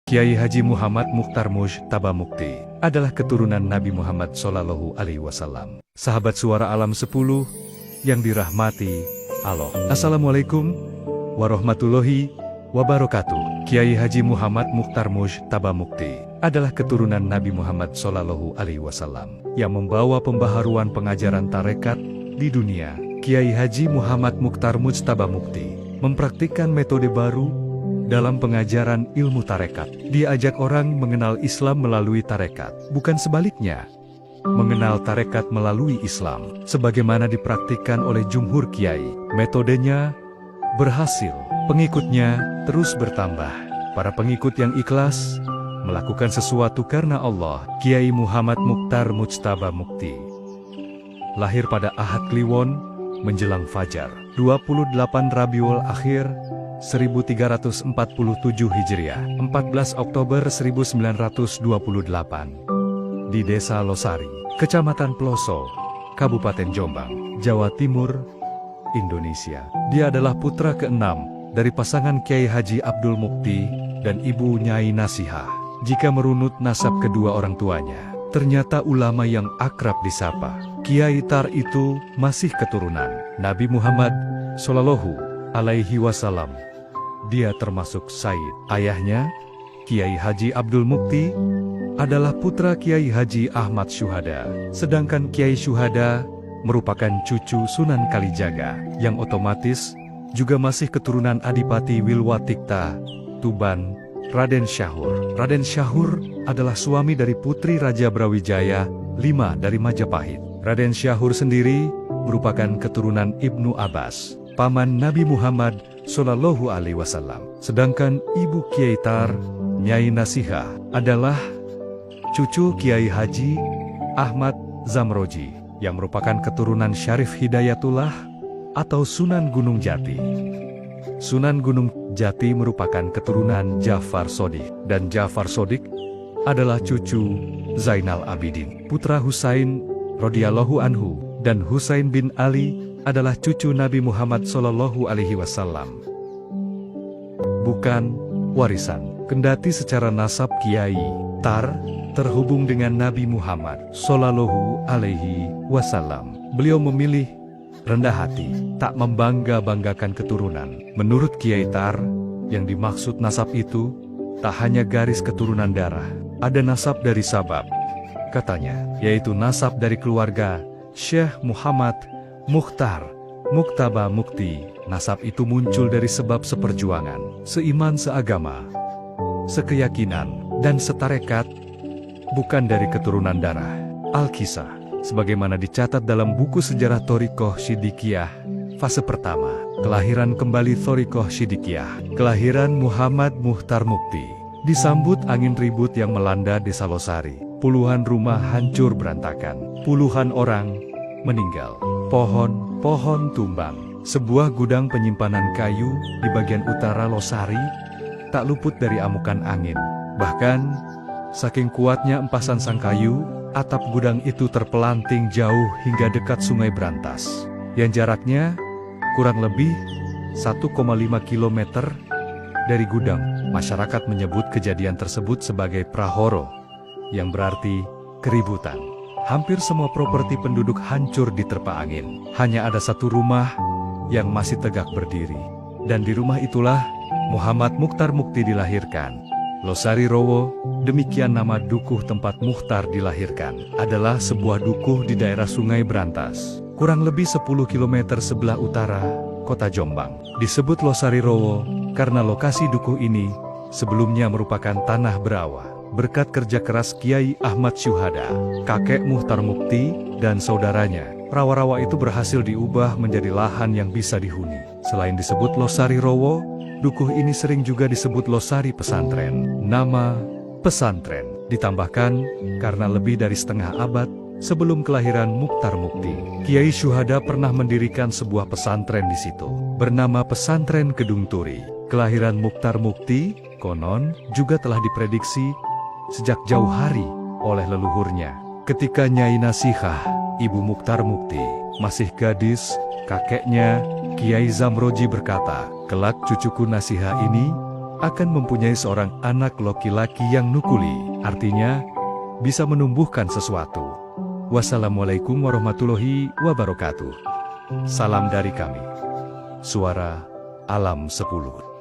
Kiai Haji Muhammad Mukhtar Mujtaba Mukti adalah keturunan Nabi Muhammad SAW. Sahabat Suara Alam 10 yang dirahmati Allah. Assalamualaikum warahmatullahi wabarakatuh. Kiai Haji Muhammad Mukhtar Mujtaba Mukti adalah keturunan Nabi Muhammad SAW yang membawa pembaharuan pengajaran tarekat di dunia. Kiai Haji Muhammad Mukhtar Mujtaba Mukti mempraktikkan metode baru dalam pengajaran ilmu tarekat. Dia ajak orang mengenal Islam melalui tarekat, bukan sebaliknya, mengenal tarekat melalui Islam, sebagaimana dipraktikkan oleh jumhur kiai. Metodenya berhasil, pengikutnya terus bertambah. Para pengikut yang ikhlas melakukan sesuatu karena Allah. Kiai Muhammad Mukhtar Mujtaba Mukti lahir pada Ahad Kliwon menjelang Fajar, 28 Rabiul Akhir 1347 Hijriah, 14 Oktober 1928, di Desa Losari, Kecamatan Ploso, Kabupaten Jombang, Jawa Timur, Indonesia. Dia adalah putra keenam dari pasangan Kiai Haji Abdul Mukti dan Ibu Nyai Nasihah. Jika merunut nasab kedua orang tuanya, ternyata ulama yang akrab disapa Kiai Tar itu masih keturunan Nabi Muhammad SAW. Dia termasuk Said. Ayahnya, Kiai Haji Abdul Mukti, adalah putra Kiai Haji Ahmad Syuhada. Sedangkan Kiai Syuhada merupakan cucu Sunan Kalijaga, yang otomatis juga masih keturunan Adipati Wilwatikta, Tuban, Raden Syahur. Raden Syahur adalah suami dari putri Raja Brawijaya V dari Majapahit. Raden Syahur sendiri merupakan keturunan Ibnu Abbas, paman Nabi Muhammad SAW. Sedangkan ibu Kiai Tar, Nyai Nasihah, adalah cucu Kiai Haji Ahmad Zamroji, yang merupakan keturunan Syarif Hidayatullah atau Sunan Gunung Jati. Sunan Gunung Jati merupakan keturunan Ja'far Shodiq, dan Ja'far Shodiq adalah cucu Zainal Abidin, putra Husain radhiyallahu anhu, dan Husain bin Ali adalah cucu Nabi Muhammad SAW. Bukan warisan. Kendati secara nasab Kiai Tar terhubung dengan Nabi Muhammad SAW, beliau memilih rendah hati, tak membangga-banggakan keturunan. Menurut Kiai Tar, yang dimaksud nasab itu tak hanya garis keturunan darah, ada nasab dari sabab, katanya, yaitu nasab dari keluarga Syekh Muhammad Mukhtar Mujtaba Mukti. Nasab itu muncul dari sebab seperjuangan, seiman, seagama, sekeyakinan, dan setarekat, bukan dari keturunan darah. Al-Kisah, sebagaimana dicatat dalam buku sejarah Thoriqoh Shidikiyah, fase pertama, kelahiran kembali Thoriqoh Shidikiyah, kelahiran Muhammad Mukhtar Mukti, disambut angin ribut yang melanda Desa Losari. Puluhan rumah hancur berantakan, puluhan orang meninggal, pohon tumbang. Sebuah gudang penyimpanan kayu di bagian utara Losari tak luput dari amukan angin. Bahkan, saking kuatnya empasan sang kayu, atap gudang itu terpelanting jauh hingga dekat Sungai Brantas, yang jaraknya kurang lebih 1,5 km dari gudang. Masyarakat menyebut kejadian tersebut sebagai prahoro, yang berarti keributan. Hampir semua properti penduduk hancur diterpa angin. Hanya ada satu rumah yang masih tegak berdiri, dan di rumah itulah Muhammad Mukhtar Mukti dilahirkan. Losari Rowo, demikian nama dukuh tempat Mukhtar dilahirkan, adalah sebuah dukuh di daerah Sungai Brantas, kurang lebih 10 km sebelah utara kota Jombang. Disebut Losari Rowo karena lokasi dukuh ini sebelumnya merupakan tanah berawa. Berkat kerja keras Kiai Ahmad Syuhada, kakek Mukhtar Mukti, dan saudaranya, rawa-rawa itu berhasil diubah menjadi lahan yang bisa dihuni. Selain disebut Losari Rowo, dukuh ini sering juga disebut Losari Pesantren. Nama pesantren ditambahkan karena lebih dari setengah abad sebelum kelahiran Mukhtar Mukti, Kiai Syuhada pernah mendirikan sebuah pesantren di situ, bernama Pesantren Kedung Turi. Kelahiran Mukhtar Mukti, konon, juga telah diprediksi sejak jauh hari oleh leluhurnya. Ketika Nyai Nasihah, ibu Mukhtar Mukti, masih gadis, kakeknya, Kiai Zamroji berkata, kelak cucuku Nasihah ini akan mempunyai seorang anak laki-laki yang nukuli, artinya bisa menumbuhkan sesuatu. Wassalamualaikum warahmatullahi wabarakatuh. Salam dari kami. Suara Alam 10.